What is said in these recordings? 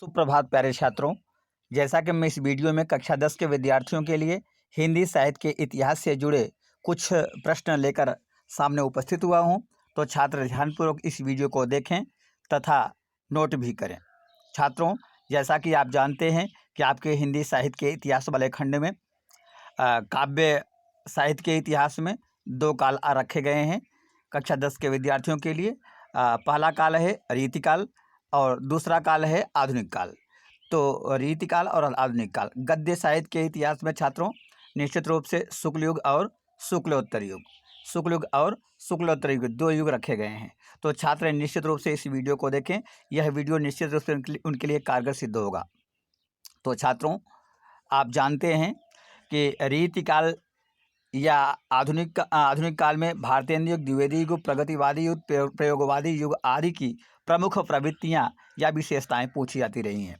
सुप्रभात प्यारे छात्रों। जैसा कि मैं इस वीडियो में कक्षा 10 के विद्यार्थियों के लिए हिंदी साहित्य के इतिहास से जुड़े कुछ प्रश्न लेकर सामने उपस्थित हुआ हूं, तो छात्र ध्यानपूर्वक इस वीडियो को देखें तथा नोट भी करें। छात्रों, जैसा कि आप जानते हैं कि आपके हिंदी साहित्य के इतिहास वाले खंड में काव्य साहित्य के इतिहास में 2 काल रखे गए हैं कक्षा 10 के विद्यार्थियों के लिए। पहला काल है रीतिकाल और दूसरा काल है आधुनिक काल। तो रीतिकाल और आधुनिक काल गद्य साहित्य के इतिहास में छात्रों निश्चित रूप से शुक्ल युग और शुक्लोत्तर युग 2 युग रखे गए हैं। तो छात्र निश्चित रूप से इस वीडियो को देखें, यह वीडियो निश्चित रूप से उनके लिए कारगर सिद्ध होगा। तो छात्रों, आप जानते हैं कि रीतिकाल या आधुनिक काल में भारतीय युग, द्विवेदी युग, प्रगतिवादी युग, प्रयोगवादी युग आदि की प्रमुख प्रवृत्तियां या विशेषताएं पूछी जाती रही हैं।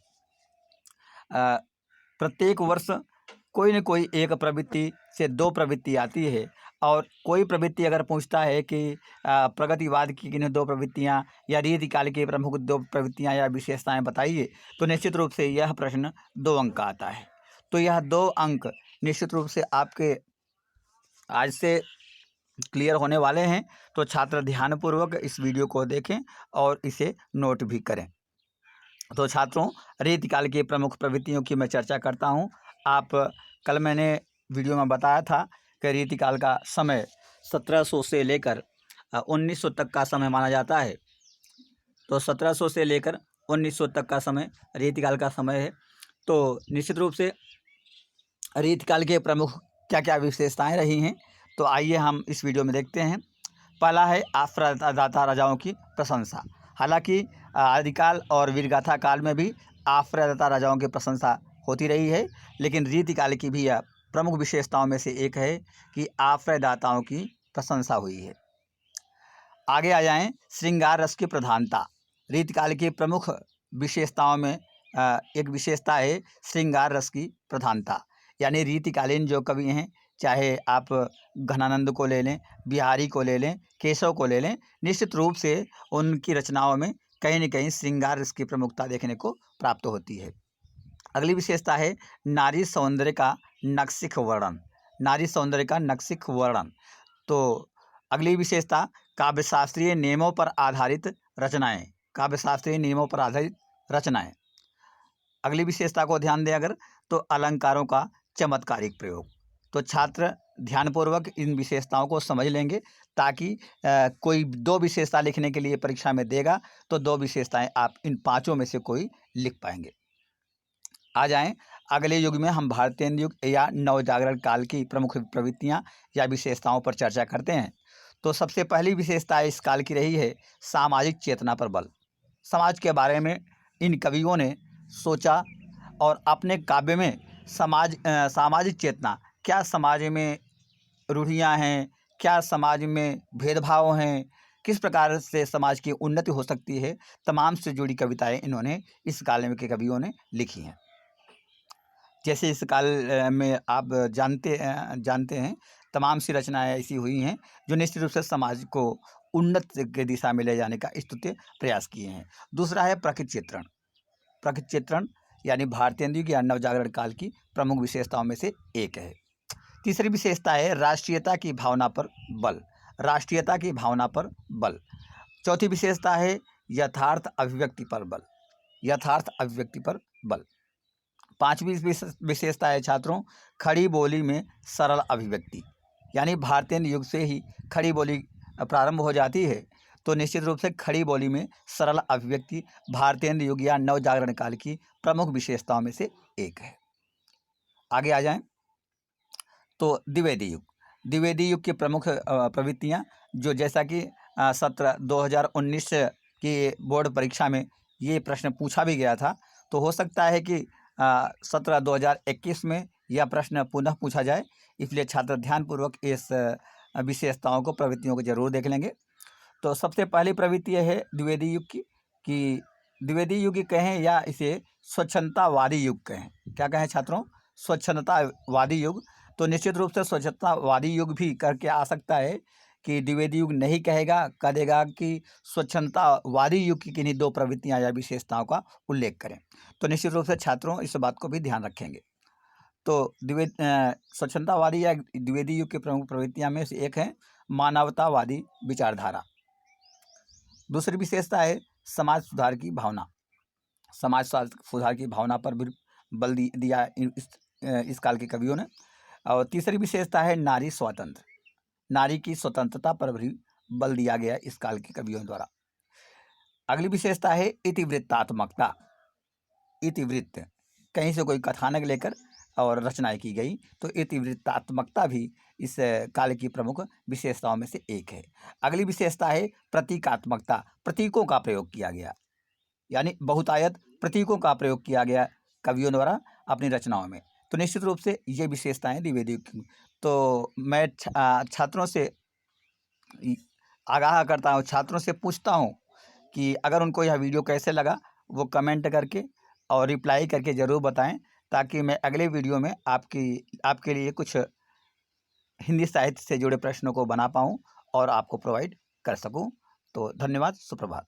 प्रत्येक वर्ष कोई न कोई एक प्रवृत्ति से 2 प्रवृत्ति आती है, और कोई प्रवृत्ति अगर पूछता है कि प्रगतिवाद की किन्हीं 2 प्रवृत्तियाँ या रीतिकाल की प्रमुख 2 प्रवृत्तियाँ या विशेषताएं बताइए, तो निश्चित रूप से यह प्रश्न 2 अंक का आता है। तो यह 2 अंक निश्चित रूप से आपके आज से क्लियर होने वाले हैं। तो छात्र ध्यानपूर्वक इस वीडियो को देखें और इसे नोट भी करें। तो छात्रों, रीतिकाल की प्रमुख प्रवृत्तियों की मैं चर्चा करता हूं। कल मैंने वीडियो में बताया था कि रीतिकाल का समय 1700 से लेकर 1900 तक का समय माना जाता है। तो 1700 से लेकर 1900 तक का समय रीतिकाल का समय है। तो निश्चित रूप से रीतिकाल के प्रमुख क्या क्या विशेषताएं रही हैं, तो आइए हम इस वीडियो में देखते हैं। पहला है आश्रयदाता राजाओं की प्रशंसा। हालांकि आदिकाल और वीरगाथा काल में भी आश्रयदाता राजाओं की प्रशंसा होती रही है, लेकिन रीतिकाल की भी यह प्रमुख विशेषताओं में से एक है कि आश्रयदाताओं की प्रशंसा हुई है। आगे आ जाएं, श्रृंगार रस की प्रधानता। रीतिकाल की प्रमुख विशेषताओं में एक विशेषता है श्रृंगार रस की प्रधानता। यानी रीतिकालीन जो कवि हैं, चाहे आप घनानंद को ले लें, बिहारी को ले लें, केशव को ले लें, निश्चित रूप से उनकी रचनाओं में कहीं न कहीं श्रृंगार रस की प्रमुखता देखने को प्राप्त होती है। अगली विशेषता है नारी सौंदर्य का नक्सिक वर्णन। नारी सौंदर्य का नक्सिक वर्णन। तो अगली विशेषता काव्यशास्त्रीय नियमों पर आधारित रचनाएं। काव्यशास्त्रीय नियमों पर आधारित रचनाएं। अगली विशेषता को ध्यान दें अगर, तो अलंकारों का चमत्कारिक प्रयोग। तो छात्र ध्यानपूर्वक इन विशेषताओं को समझ लेंगे, ताकि कोई 2 विशेषता लिखने के लिए परीक्षा में देगा तो 2 विशेषताएं आप इन 5 में से कोई लिख पाएंगे। आ जाएं, अगले युग में हम भारतीय युग या नवजागरण काल की प्रमुख प्रवृत्तियां या विशेषताओं पर चर्चा करते हैं। तो सबसे पहली विशेषता इस काल की रही है सामाजिक चेतना पर बल। समाज के बारे में इन कवियों ने सोचा और अपने काव्य में सामाजिक चेतना, क्या समाज में रूढ़ियाँ हैं, क्या समाज में भेदभाव हैं, किस प्रकार से समाज की उन्नति हो सकती है, तमाम से जुड़ी कविताएं इन्होंने इस काल में के कवियों ने लिखी हैं। जैसे इस काल में आप जानते हैं तमाम सी रचनाएं ऐसी हुई हैं जो निश्चित रूप से समाज को उन्नति की दिशा में ले जाने का स्तुत्य प्रयास किए हैं। दूसरा है प्रकृति चित्रण। प्रकृति चित्रण यानी भारतीय युग या नवजागरण काल की प्रमुख विशेषताओं में से एक है। तीसरी विशेषता है राष्ट्रीयता की भावना पर बल। राष्ट्रीयता की भावना पर बल। चौथी विशेषता है यथार्थ अभिव्यक्ति पर बल। यथार्थ अभिव्यक्ति पर बल। पांचवी विशेषता है छात्रों खड़ी बोली में सरल अभिव्यक्ति। यानी भारतीय युग से ही खड़ी बोली प्रारंभ हो जाती है, तो निश्चित रूप से खड़ी बोली में सरल अभिव्यक्ति भारतीय युग या नवजागरण काल की प्रमुख विशेषताओं में से एक है। आगे आ जाएं, तो द्विवेदी युग। द्विवेदी युग की प्रमुख प्रवृत्तियां, जो जैसा कि 2019 की बोर्ड परीक्षा में ये प्रश्न पूछा भी गया था, तो हो सकता है कि 2021 में यह प्रश्न पुनः पूछा जाए, इसलिए छात्र ध्यानपूर्वक इस विशेषताओं को, प्रवृत्तियों को जरूर देख लेंगे। तो सबसे पहली प्रवृत्ति है द्विवेदी युग की, कि द्विवेदी युग कहें या इसे स्वच्छंदतावादी युग कहें। क्या कहें छात्रों? स्वच्छंदतावादी युग। तो निश्चित रूप से स्वच्छंदतावादी युग भी करके आ सकता है कि द्विवेदी युग नहीं कहेगा, कह देगा कि स्वच्छंदतावादी युग की किन्हीं 2 प्रवृत्तियाँ या विशेषताओं का उल्लेख करें। तो निश्चित रूप से छात्रों इस बात को भी ध्यान रखेंगे। तो स्वच्छंदतावादी या द्विवेदी युग की प्रमुख प्रवृत्तियाँ में से एक है मानवतावादी विचारधारा। दूसरी विशेषता है समाज सुधार की भावना। समाज सुधार की भावना पर भी बल दिया इस काल के कवियों ने। और तीसरी विशेषता है नारी स्वतंत्र। नारी की स्वतंत्रता पर भी बल दिया गया इस काल के कवियों द्वारा। अगली विशेषता है इतिवृत्तात्मकता। इतिवृत्त, कहीं से कोई कथानक लेकर और रचनाएं की गई, तो इतिवृत्तात्मकता भी इस काल की प्रमुख विशेषताओं में से एक है। अगली विशेषता है प्रतीकात्मकता। प्रतीकों का प्रयोग किया गया, यानी बहुतायत प्रतीकों का प्रयोग किया गया कवियों द्वारा अपनी रचनाओं में। तो निश्चित रूप से ये विशेषताएं द्विवेदी युग की। तो मैं छात्रों से आगाह करता हूँ, छात्रों से पूछता हूँ कि अगर उनको यह वीडियो कैसे लगा वो कमेंट करके और रिप्लाई करके ज़रूर बताएं, ताकि मैं अगले वीडियो में आपके लिए कुछ हिंदी साहित्य से जुड़े प्रश्नों को बना पाऊँ और आपको प्रोवाइड कर सकूँ। तो धन्यवाद, सुप्रभात।